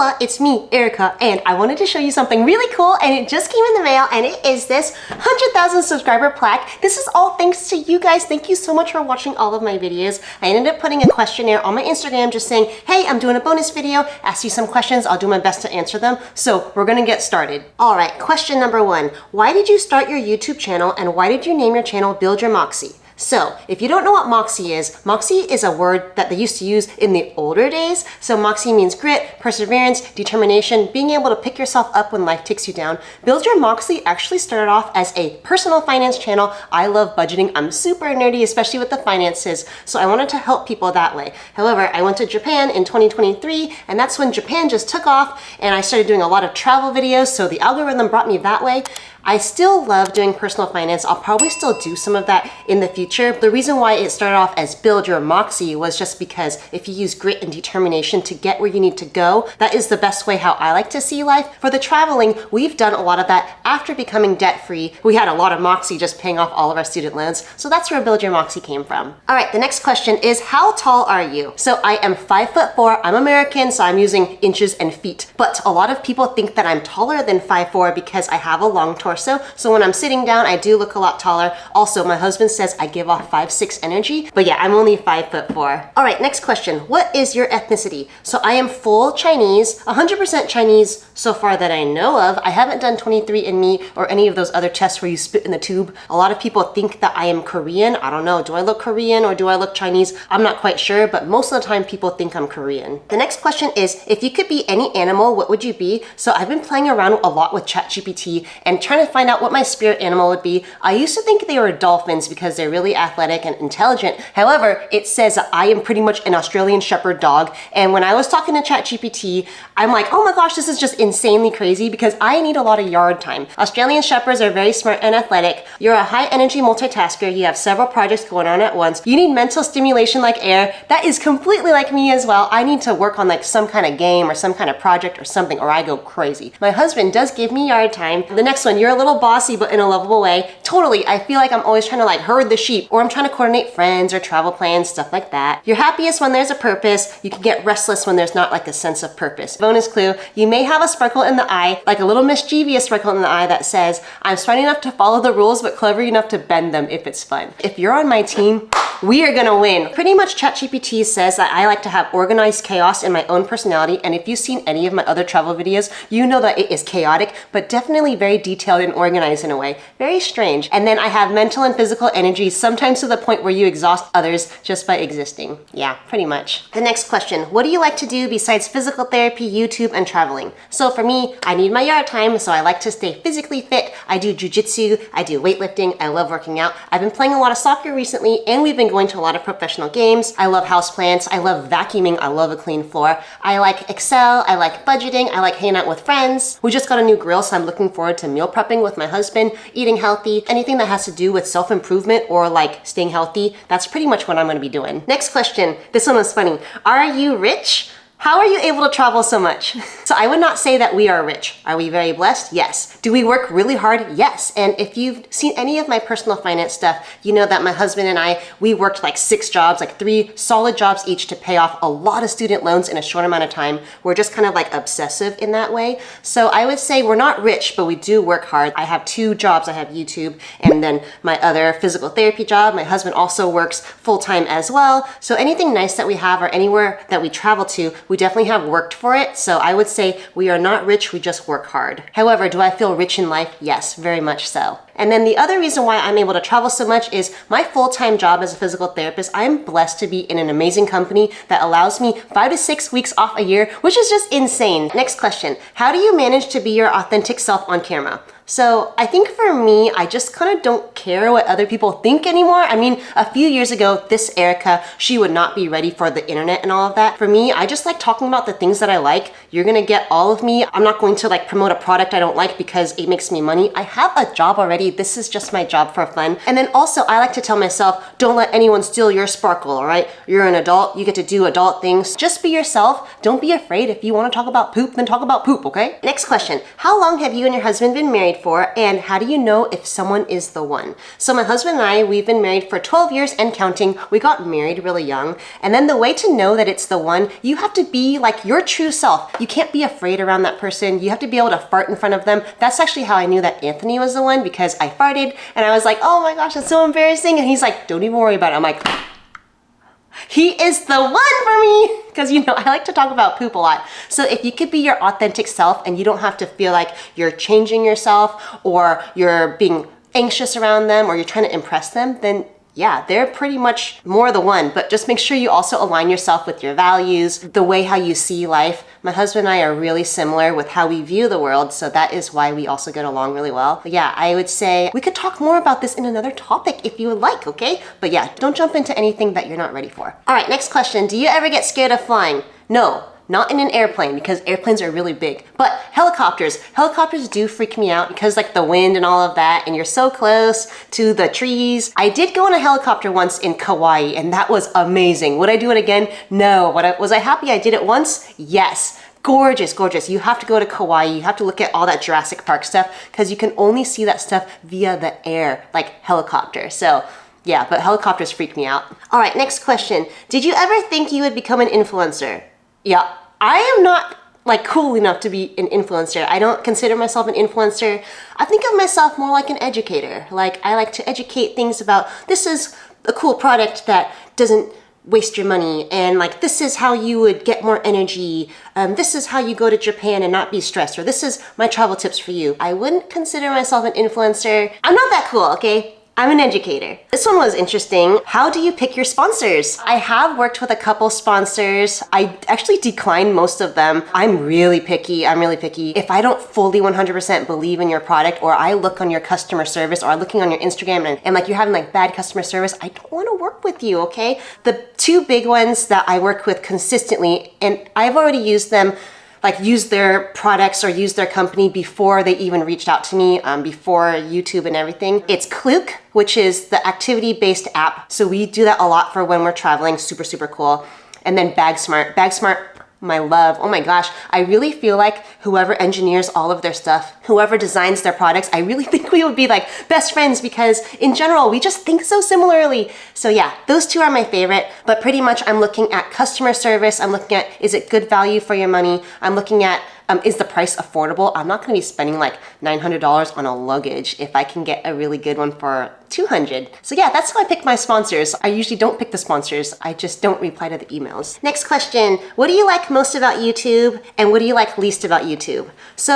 Hola, it's me, Erica, and I wanted to show you something really cool, and it just came in the mail, and it is this 100,000 subscriber plaque. This is all thanks to you guys. Thank you so much for watching all of my videos. I ended up putting a questionnaire on my Instagram just saying, hey, I'm doing a bonus video, ask you some questions, I'll do my best to answer them. So we're gonna get started. All right, question number 1. Why did you start your YouTube channel, and why did you name your channel Build Your Moxie? So, if you don't know what Moxie is a word that they used to use in the older days. So Moxie means grit, perseverance, determination, being able to pick yourself up when life takes you down. Build Your Moxie actually started off as a personal finance channel. I love budgeting. I'm super nerdy, especially with the finances. So I wanted to help people that way. However, I went to Japan in 2023, and that's when Japan just took off, and I started doing a lot of travel videos. So the algorithm brought me that way. I still love doing personal finance. I'll probably still do some of that in the future. The reason why it started off as Build Your Moxie was just because if you use grit and determination to get where you need to go, that is the best way how I like to see life. For the traveling, we've done a lot of that after becoming debt-free. We had a lot of Moxie just paying off all of our student loans. So that's where Build Your Moxie came from. All right, the next question is, how tall are you? So I am 5'4". I'm American, so I'm using inches and feet. But a lot of people think that I'm taller than 5'4" because I have a long torso. So when I'm sitting down, I do look a lot taller. Also, my husband says I give off 5'6" energy, but yeah, I'm only 5'4". All right, next question. What is your ethnicity? So I am full Chinese, 100% Chinese so far that I know of. I haven't done 23andMe or any of those other tests where you spit in the tube. A lot of people think that I am Korean. I don't know, do I look Korean or do I look Chinese? I'm not quite sure, but most of the time people think I'm Korean. The next question is, if you could be any animal, what would you be? So I've been playing around a lot with ChatGPT and trying to find out what my spirit animal would be. I used to think they were dolphins because they're really athletic and intelligent. However, it says that I am pretty much an Australian Shepherd dog. And when I was talking to ChatGPT, I'm like, oh my gosh, this is just insanely crazy because I need a lot of yard time. Australian Shepherds are very smart and athletic. You're a high energy multitasker. You have several projects going on at once. You need mental stimulation like air. That is completely like me as well. I need to work on like some kind of game or some kind of project or something, or I go crazy. My husband does give me yard time. The next one, you're a little bossy but in a lovable way. Totally, I feel like I'm always trying to like herd the sheep, or I'm trying to coordinate friends or travel plans, stuff like that. You're happiest when there's a purpose. You can get restless when there's not like a sense of purpose. Bonus clue, you may have a sparkle in the eye, like a little mischievous sparkle in the eye that says, I'm smart enough to follow the rules but clever enough to bend them if it's fun. If you're on my team, we are gonna win. Pretty much ChatGPT says that I like to have organized chaos in my own personality, and if you've seen any of my other travel videos, you know that it is chaotic, but definitely very detailed and organized in a way. Very strange. And then I have mental and physical energy, sometimes to the point where you exhaust others just by existing. Yeah, pretty much. The next question, what do you like to do besides physical therapy, YouTube, and traveling? So for me, I need my yard time, so I like to stay physically fit. I do jujitsu, I do weightlifting, I love working out. I've been playing a lot of soccer recently, and we've been going to a lot of professional games. I love houseplants, I love vacuuming, I love a clean floor. I like Excel, I like budgeting, I like hanging out with friends. We just got a new grill, so I'm looking forward to meal prepping with my husband, eating healthy, anything that has to do with self-improvement or like staying healthy. That's pretty much what I'm gonna be doing. Next question, this one was funny. Are you rich? How are you able to travel so much? So I would not say that we are rich. Are we very blessed? Yes. Do we work really hard? Yes. And if you've seen any of my personal finance stuff, you know that my husband and I, we worked like 6 jobs, like 3 solid jobs each to pay off a lot of student loans in a short amount of time. We're just kind of like obsessive in that way. So I would say we're not rich, but we do work hard. I have 2 jobs. I have YouTube and then my other physical therapy job. My husband also works full-time as well. So anything nice that we have or anywhere that we travel to, we definitely have worked for it. So I would say we are not rich, we just work hard. However, do I feel rich in life? Yes, very much so. And then the other reason why I'm able to travel so much is my full-time job as a physical therapist. I'm blessed to be in an amazing company that allows me 5 to 6 weeks off a year, which is just insane. Next question, how do you manage to be your authentic self on camera? So I think for me, I just kind of don't care what other people think anymore. I mean, a few years ago, this Erica, she would not be ready for the internet and all of that. For me, I just like talking about the things that I like. You're gonna get all of me. I'm not going to like promote a product I don't like because it makes me money. I have a job already already. This is just my job for fun. And then also I like to tell myself, don't let anyone steal your sparkle, all right? You're an adult, you get to do adult things. Just be yourself. Don't be afraid. If you want to talk about poop, then talk about poop, okay? Next question. How long have you and your husband been married for, and how do you know if someone is the one? So my husband and I, we've been married for 12 years and counting. We got married really young. And then the way to know that it's the one, you have to be like your true self. You can't be afraid around that person. You have to be able to fart in front of them. That's actually how I knew that Anthony was the one, because I farted and I was like, oh my gosh, that's so embarrassing. And he's like, don't even worry about it. I'm like, he is the one for me. Because, you know, I like to talk about poop a lot. So if you could be your authentic self and you don't have to feel like you're changing yourself or you're being anxious around them or you're trying to impress them, then yeah, they're pretty much more the one. But just make sure you also align yourself with your values, the way how you see life. My husband and I are really similar with how we view the world, so that is why we also get along really well. But yeah, I would say we could talk more about this in another topic if you would like, okay? But yeah, don't jump into anything that you're not ready for. All right, next question. Do you ever get scared of flying? No. Not in an airplane, because airplanes are really big, but helicopters do freak me out because like the wind and all of that, and you're so close to the trees. I did go on a helicopter once in Kauai, and that was amazing. Would I do it again? No. Was I happy I did it once? Yes. Gorgeous, gorgeous. You have to go to Kauai. You have to look at all that Jurassic Park stuff because you can only see that stuff via the air, like helicopter. So yeah, but helicopters freak me out. All right, next question. Did you ever think you would become an influencer? Yeah, I am not like cool enough to be an influencer. I don't consider myself an influencer. I think of myself more like an educator. Like I like to educate things about this is a cool product that doesn't waste your money, and like this is how you would get more energy. This is how you go to Japan and not be stressed, or this is my travel tips for you. I wouldn't consider myself an influencer. I'm not that cool, okay? I'm an educator. This one was interesting. How do you pick your sponsors? I have worked with a couple sponsors. I actually declined most of them. I'm really picky. If I don't fully 100% believe in your product, or I look on your customer service, or I'm looking on your Instagram and like you're having like bad customer service, I don't want to work with you, okay? The two big ones that I work with consistently, and I've already used them, like use their products or use their company before they even reached out to me, before YouTube and everything. It's Klook, which is the activity-based app. So we do that a lot for when we're traveling, super, super cool. And then BagSmart. BagSmart, my love. Oh my gosh, I really feel like whoever engineers all of their stuff, whoever designs their products, I really think we would be like best friends because in general, we just think so similarly. So yeah, those two are my favorite, but pretty much I'm looking at customer service. I'm looking at, is it good value for your money? I'm looking at, is the price affordable? I'm not gonna be spending like $900 on a luggage if I can get a really good one for $200. So yeah, that's how I pick my sponsors. I usually don't pick the sponsors. I just don't reply to the emails. Next question, what do you like most about YouTube and what do you like least about YouTube? So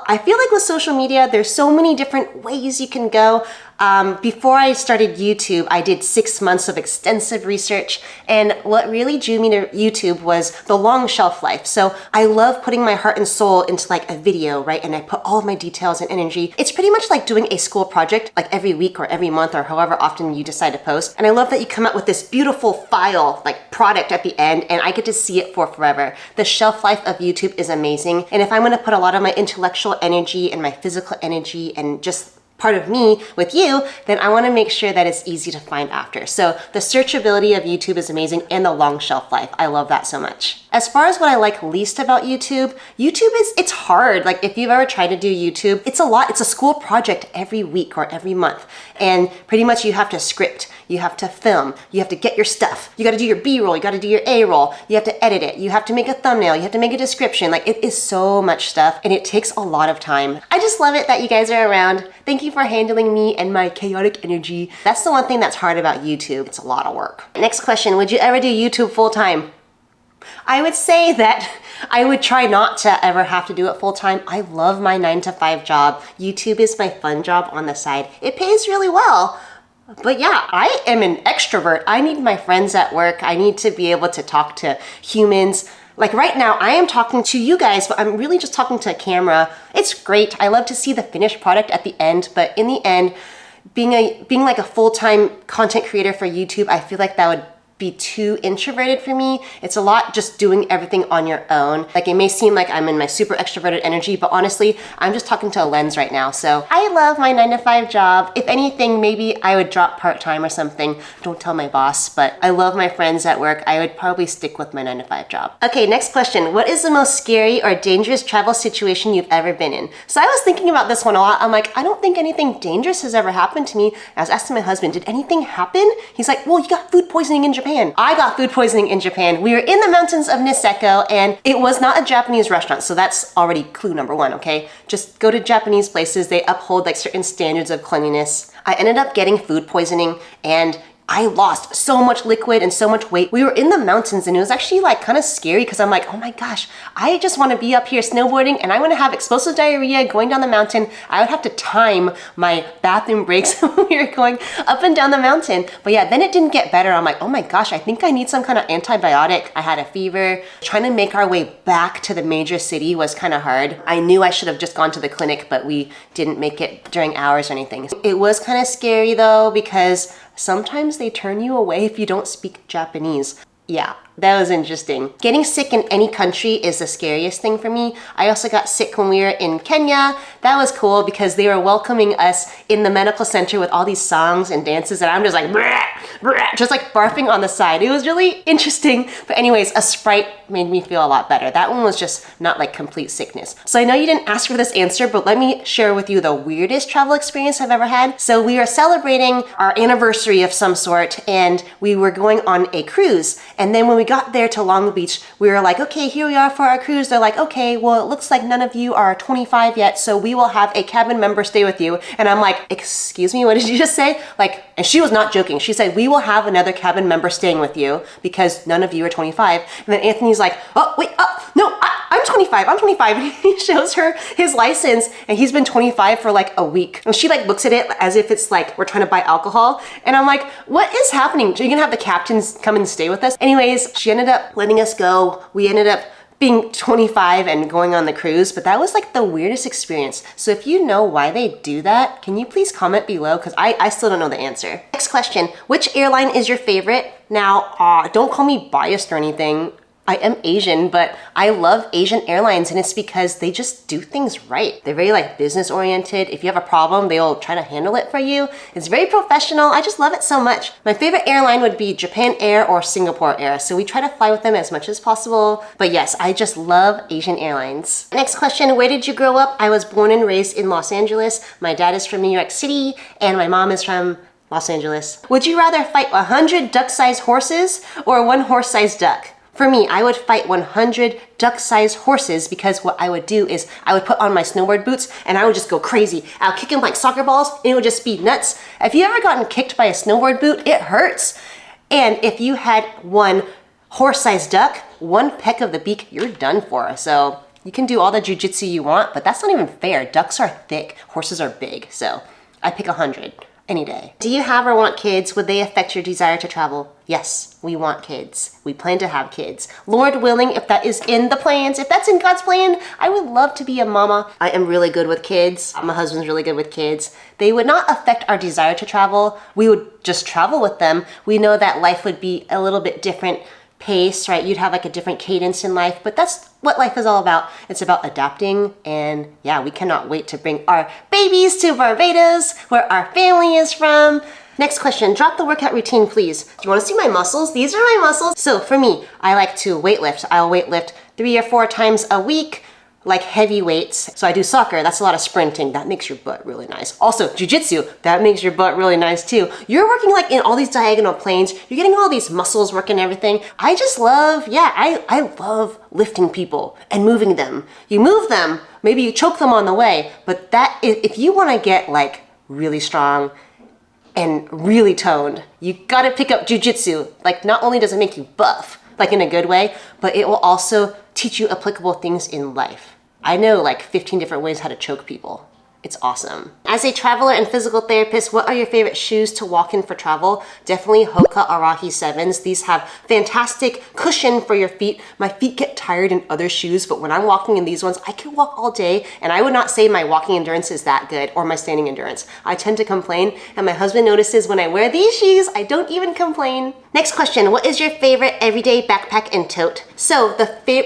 I feel like with social media, there's so many different ways you can go. Before I started YouTube, I did 6 months of extensive research, and what really drew me to YouTube was the long shelf life. So I love putting my heart and soul into like a video, right? And I put all of my details and energy. It's pretty much like doing a school project, like every week or every month or however often you decide to post. And I love that you come out with this beautiful file, like product at the end, and I get to see it for forever. The shelf life of YouTube is amazing. And if I'm gonna put a lot of my intellectual energy and my physical energy and just part of me with you, then I want to make sure that it's easy to find after. So the searchability of YouTube is amazing and the long shelf life. I love that so much. As far as what I like least about YouTube, it's hard. Like if you've ever tried to do YouTube, it's a lot. It's a school project every week or every month. And pretty much you have to script, you have to film, you have to get your stuff. You got to do your B-roll, you got to do your A-roll, you have to edit it, you have to make a thumbnail, you have to make a description. Like it is so much stuff and it takes a lot of time. I just love it that you guys are around. Thank you for handling me and my chaotic energy. That's the one thing that's hard about YouTube. It's a lot of work. Next question, would you ever do YouTube full time? I would say that I would try not to ever have to do it full time. I love my 9-to-5 job. YouTube is my fun job on the side. It pays really well. But yeah, I am an extrovert. I need my friends at work. I need to be able to talk to humans. Like right now, I am talking to you guys, but I'm really just talking to a camera. It's great. I love to see the finished product at the end, but in the end, being like a full-time content creator for YouTube, I feel like that would be too introverted for me. It's a lot just doing everything on your own. Like it may seem like I'm in my super extroverted energy, but honestly, I'm just talking to a lens right now. So I love my 9-to-5 job. If anything, maybe I would drop part-time or something. Don't tell my boss, but I love my friends at work. I would probably stick with my 9-to-5 job. Okay, next question. What is the most scary or dangerous travel situation you've ever been in? So I was thinking about this one a lot. I'm like, I don't think anything dangerous has ever happened to me. I was asking my husband, did anything happen? He's like, well, you got food poisoning in Japan. I got food poisoning in Japan. We were in the mountains of Niseko and it was not a Japanese restaurant. So that's already clue number one, okay? Just go to Japanese places. They uphold like certain standards of cleanliness. I ended up getting food poisoning and I lost so much liquid and so much weight. We were in the mountains and it was actually like kind of scary because I'm like, oh my gosh, I just want to be up here snowboarding and I'm going to have explosive diarrhea going down the mountain. I would have to time my bathroom breaks when we were going up and down the mountain. But yeah, then it didn't get better. I'm like, oh my gosh, I think I need some kind of antibiotic. I had a fever. Trying to make our way back to the major city was kind of hard. I knew I should have just gone to the clinic, but we didn't make it during hours or anything. It was kind of scary though because sometimes they turn you away if you don't speak Japanese. Yeah, that was interesting. Getting sick in any country is the scariest thing for me. I also got sick when we were in Kenya. That was cool because they were welcoming us in the medical center with all these songs and dances and I'm just like, brah, brah, just like barfing on the side. It was really interesting. But anyways, a Sprite made me feel a lot better. That one was just not like complete sickness. So I know you didn't ask for this answer, but let me share with you the weirdest travel experience I've ever had. So we were celebrating our anniversary of some sort and we were going on a cruise. And then when we got there to Long Beach, we were like, okay, here we are for our cruise. They're like, okay, well, it looks like none of you are 25 yet, so we will have a cabin member stay with you. And I'm like, excuse me, what did you just say? Like, and she was not joking. She said, we will have another cabin member staying with you because none of you are 25. And then Anthony's like, oh, wait, no, I'm 25, I'm 25. And he shows her his license and he's been 25 for like a week. And she like looks at it as if it's like, we're trying to buy alcohol. And I'm like, what is happening? So you're gonna have the captains come and stay with us? Anyways, she ended up letting us go. We ended up being 25 and going on the cruise, but that was like the weirdest experience. So if you know why they do that, can you please comment below? Because I still don't know the answer. Next question, which airline is your favorite? Now, don't call me biased or anything. I am Asian, but I love Asian airlines and it's because they just do things right. They're very like business oriented. If you have a problem, they'll try to handle it for you. It's very professional. I just love it so much. My favorite airline would be Japan Air or Singapore Air. So we try to fly with them as much as possible. But yes, I just love Asian airlines. Next question, where did you grow up? I was born and raised in Los Angeles. My dad is from New York City and my mom is from Los Angeles. Would you rather fight 100 duck-sized horses or one horse-sized duck? For me, I would fight 100 duck-sized horses because what I would do is I would put on my snowboard boots and I would just go crazy. I'll kick them like soccer balls and it would just be nuts. If you ever gotten kicked by a snowboard boot, it hurts. And if you had one horse-sized duck, one peck of the beak, you're done for. So you can do all the jujitsu you want, but that's not even fair. Ducks are thick, horses are big. So I pick 100. Any day. Do you have or want kids? Would they affect your desire to travel? Yes, we want kids. We plan to have kids. Lord willing, if that is in the plans, if that's in God's plan, I would love to be a mama. I am really good with kids. My husband's really good with kids. They would not affect our desire to travel. We would just travel with them. We know that life would be a little bit different pace, right? You'd have like a different cadence in life, but that's what life is all about. It's about adapting, and yeah, we cannot wait to bring our babies to Barbados, where our family is from. Next question, drop the workout routine, please. Do you want to see my muscles? These are my muscles. So for me, I like to weightlift. I'll weightlift 3 or 4 times a week, like heavy weights. So I do soccer, that's a lot of sprinting. That makes your butt really nice. Also, jujitsu, that makes your butt really nice too. You're working like in all these diagonal planes. You're getting all these muscles working and everything. I just love, I love lifting people and moving them. You move them, maybe you choke them on the way, but that, if you wanna get like really strong and really toned, you gotta pick up jujitsu. Like not only does it make you buff, like in a good way, but it will also teach you applicable things in life. I know like 15 different ways how to choke people. It's awesome. As a traveler and physical therapist, what are your favorite shoes to walk in for travel? Definitely Hoka Arahi 7s. These have fantastic cushion for your feet. My feet get tired in other shoes, but when I'm walking in these ones, I can walk all day, and I would not say my walking endurance is that good, or my standing endurance. I tend to complain, and my husband notices when I wear these shoes, I don't even complain. Next question, what is your favorite everyday backpack and tote? So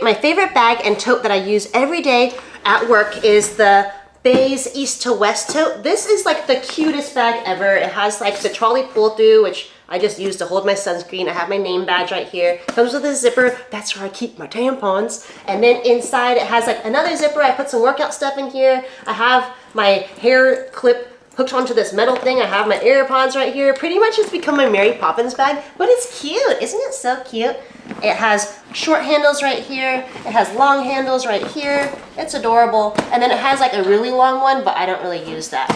my favorite bag and tote that I use every day at work is the Bays East to West tote. This is like the cutest bag ever. It has like the trolley pull through, which I just use to hold my sunscreen. I have my name badge right here. Comes with a zipper. That's where I keep my tampons. And then inside it has like another zipper. I put some workout stuff in here. I have my hair clip hooked onto this metal thing. I have my AirPods right here. Pretty much it's become my Mary Poppins bag, but it's cute. Isn't it so cute? It has short handles right here. It has long handles right here. It's adorable. And then it has like a really long one, but I don't really use that.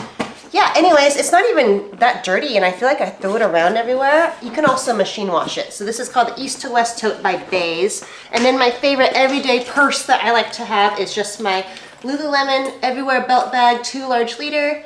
Yeah, anyways, it's not even that dirty, and I feel like I throw it around everywhere. You can also machine wash it. So this is called the East to West tote by Bays. And then my favorite everyday purse that I like to have is just my Lululemon Everywhere Belt Bag 2 large liter.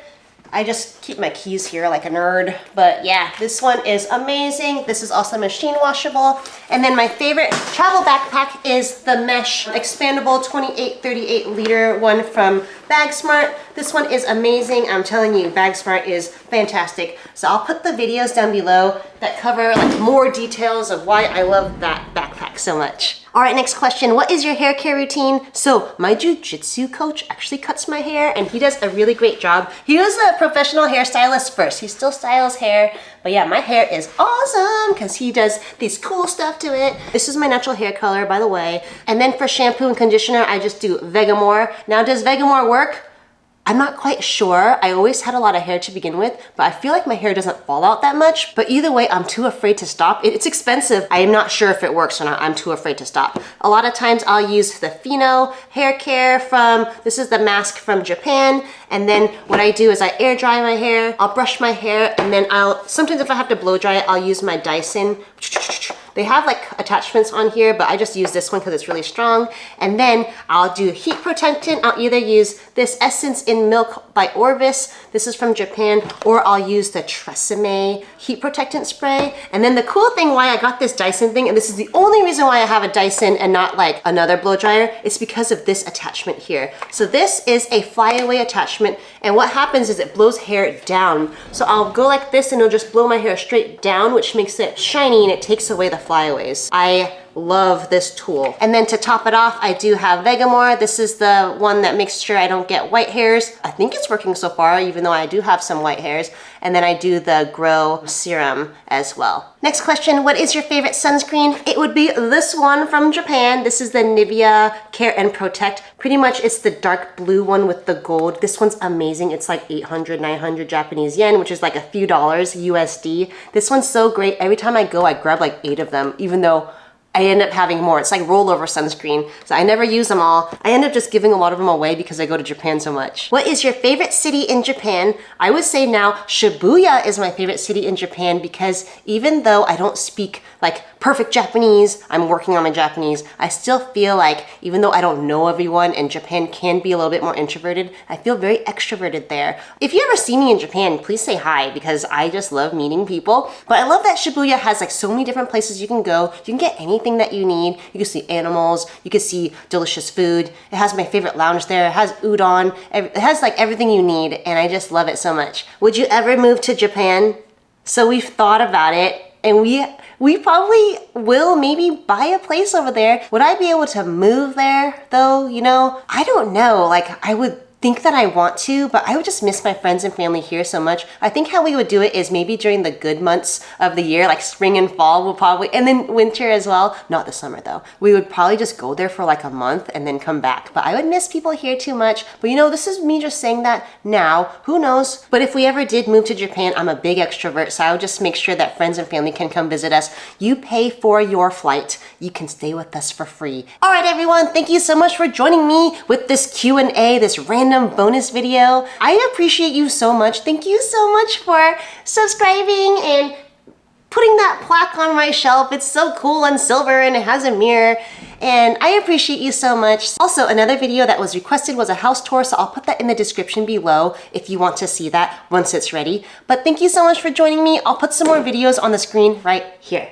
I just keep my keys here like a nerd, but yeah, this one is amazing. This is also machine washable. And then my favorite travel backpack is the mesh expandable 2838 liter one from BagSmart. This one is amazing. I'm telling you, BagSmart is fantastic. So I'll put the videos down below that cover like more details of why I love that backpack so much. All right, next question. What is your hair care routine? So my jujitsu coach actually cuts my hair, and he does a really great job. He was a professional hairstylist first. He still styles hair, but yeah, my hair is awesome because he does these cool stuff to it. This is my natural hair color, by the way. And then for shampoo and conditioner, I just do Vegamore. Now, does Vegamore work? I'm not quite sure. I always had a lot of hair to begin with, but I feel like my hair doesn't fall out that much. But either way, I'm too afraid to stop. It's expensive. I am not sure if it works or not. I'm too afraid to stop. A lot of times I'll use the Fino hair care from, this is the mask from Japan. And then what I do is I air dry my hair, I'll brush my hair, and then sometimes if I have to blow dry it, I'll use my Dyson. They have like attachments on here, but I just use this one because it's really strong. And then I'll do heat protectant. I'll either use this Essence in Milk by Orvis. This is from Japan, or I'll use the Tresemme heat protectant spray. And then the cool thing why I got this Dyson thing, and this is the only reason why I have a Dyson and not like another blow dryer, is because of this attachment here. So this is a flyaway attachment, and what happens is it blows hair down. So I'll go like this and it'll just blow my hair straight down, which makes it shiny and it takes away the flyaways. I love this tool. And then to top it off, I do have Vegamore. This is the one that makes sure I don't get white hairs. I think it's working so far, even though I do have some white hairs. And then I do the Grow Serum as well. Next question, what is your favorite sunscreen? It would be this one from Japan. This is the Nivea Care and Protect. Pretty much it's the dark blue one with the gold. This one's amazing. It's like 800, 900 Japanese yen, which is like a few dollars USD. This one's so great. Every time I go, I grab like 8 of them, even though I end up having more. It's like rollover sunscreen. So I never use them all. I end up just giving a lot of them away because I go to Japan so much. What is your favorite city in Japan? I would say now Shibuya is my favorite city in Japan because even though I don't speak like perfect Japanese, I'm working on my Japanese, I still feel like even though I don't know everyone and Japan can be a little bit more introverted, I feel very extroverted there. If you ever see me in Japan, please say hi because I just love meeting people. But I love that Shibuya has like so many different places you can go. You can get anything that you need. You can see animals, you can see delicious food. It has my favorite lounge there. It has udon. It has like everything you need and I just love it so much. Would you ever move to Japan? So we've thought about it and we probably will maybe buy a place over there. Would I be able to move there though? You know, I don't know. Like I would think that I want to, but I would just miss my friends and family here so much. I think how we would do it is maybe during the good months of the year, like spring and fall, we'll probably, and then winter as well. Not the summer though. We would probably just go there for like a month and then come back. But I would miss people here too much. But you know, this is me just saying that now. Who knows? But if we ever did move to Japan, I'm a big extrovert, so I would just make sure that friends and family can come visit us. You pay for your flight. You can stay with us for free. All right, everyone. Thank you so much for joining me with this Q&A, this random bonus video. I appreciate you so much. Thank you so much for subscribing and putting that plaque on my shelf. It's so cool and silver and it has a mirror. and I appreciate you so much. Also, another video that was requested was a house tour, so I'll put that in the description below if you want to see that once it's ready. But thank you so much for joining me. I'll put some more videos on the screen right here.